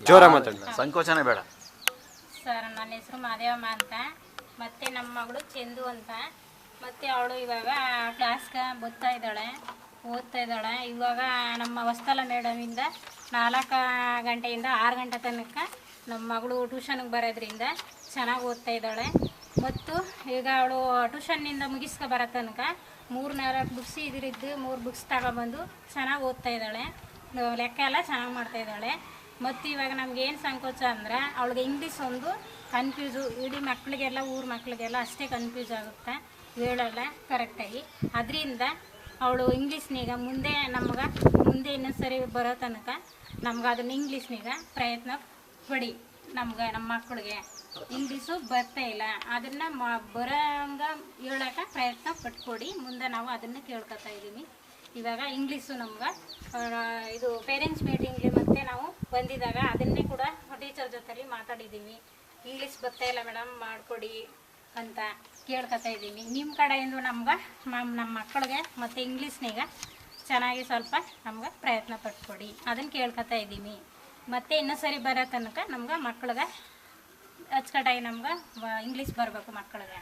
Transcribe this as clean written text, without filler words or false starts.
ಜೋರ ಮಾತಾಡಿ, ಸಂಕೋಚನೆ ಬೇಡ. ಸರ್ ನನ್ನ ಹೆಸರು ಮಾದೇವಮ್ಮ ಅಂತ, ಮತ್ತು ನಮ್ಮ ಮಗಳು ಚಂದು ಅಂತ. ಮತ್ತು ಅವಳು ಇವಾಗ ಕ್ಲಾಸ್ಗೆ ಓದ್ತಾ ಇದ್ದಾಳೆ. ಇವಾಗ ನಮ್ಮ ಹೊಸ್ತಲ ಮೇಡಮಿಂದ 4 ಗಂಟೆಯಿಂದ 6 ಗಂಟೆ ತನಕ ನಮ್ಮ ಮಗಳು ಟ್ಯೂಷನ್ಗೆ ಬರೋದ್ರಿಂದ ಚೆನ್ನಾಗಿ ಓದ್ತಾ ಇದ್ದಾಳೆ. ಮತ್ತು ಈಗ ಅವಳು ಟ್ಯೂಷನ್ನಿಂದ ಮುಗಿಸ್ಕೊ ಬರೋ ತನಕ 3-4 ಬುಕ್ಸ್ ಇದ್ರಿದ್ದು 3 ಬುಕ್ಸ್ ತಗೊಬಂದು ಚೆನ್ನಾಗಿ ಓದ್ತಾ ಇದ್ದಾಳೆ. ಲೆಕ್ಕ ಎಲ್ಲ ಚೆನ್ನಾಗಿ ಮಾಡ್ತಾಯಿದ್ದಾಳೆ. ಮತ್ತು ಇವಾಗ ನಮಗೇನು ಸಂಕೋಚ ಅಂದರೆ ಅವಳಿಗೆ ಇಂಗ್ಲೀಷ್ ಒಂದು ಕನ್ಫ್ಯೂಸು, ಇಡೀ ಮಕ್ಕಳಿಗೆಲ್ಲ ಊರ ಮಕ್ಕಳಿಗೆಲ್ಲ ಅಷ್ಟೇ ಕನ್ಫ್ಯೂಸ್ ಆಗುತ್ತೆ, ಹೇಳಲ್ಲ ಕರೆಕ್ಟಾಗಿ. ಅದರಿಂದ ಅವಳು ಇಂಗ್ಲೀಷ್ನೀಗ ಮುಂದೆ ಇನ್ನೊಂದು ಸರಿ ಬರೋ ತನಕ ನಮ್ಗೆ ಅದನ್ನ ಇಂಗ್ಲೀಷ್ನೀಗ ಪ್ರಯತ್ನ ಪಡಿ. ನಮ್ಮ ಮಕ್ಕಳಿಗೆ ಇಂಗ್ಲೀಷು ಬರ್ತಾ ಇಲ್ಲ, ಅದನ್ನು ಬರೋಂಗ ಹೇಳೋಕೆ ಪ್ರಯತ್ನ ಪಟ್ಕೊಡಿ. ಮುಂದೆ ನಾವು ಅದನ್ನು ಕೇಳ್ಕೊತಾ ಇದ್ದೀವಿ. ಇವಾಗ ಇಂಗ್ಲೀಷು ನಮ್ಗೆ ಇದು ಪೇರೆಂಟ್ಸ್ ಮೀಟಿಂಗ್ಗೆ ಮತ್ತೆ ನಾವು ಬಂದಿದ್ದಾಗ ಅದನ್ನೇ ಕೂಡ ಟೀಚರ್ ಜೊತೆಲಿ ಮಾತಾಡಿದ್ದೀವಿ. ಇಂಗ್ಲೀಷ್ ಬರ್ತಾ ಇಲ್ಲ ಮೇಡಮ್ ಮಾಡಿಕೊಡಿ ಅಂತ ಕೇಳ್ಕೊತಾ ಇದ್ದೀವಿ. ನಿಮ್ಮ ಕಡೆಯಿಂದ ನಮ್ಮ ಮಕ್ಕಳಿಗೆ ಮತ್ತು ಇಂಗ್ಲೀಷ್ನೀಗ ಚೆನ್ನಾಗಿ ಸ್ವಲ್ಪ ನಮ್ಗೆ ಪ್ರಯತ್ನ ಪಟ್ಕೊಡಿ, ಅದನ್ನು ಕೇಳ್ಕೊತಾ ಇದ್ದೀವಿ. ಮತ್ತು ಇನ್ನೊಂದು ಸರಿ ಬರೋ ತನಕ ನಮ್ಗೆ ಮಕ್ಳಿಗೆ ಅಚ್ಚುಕಟ್ಟಾಗಿ ನಮ್ಗೆ ಇಂಗ್ಲೀಷ್ ಬರಬೇಕು ಮಕ್ಕಳಿಗೆ.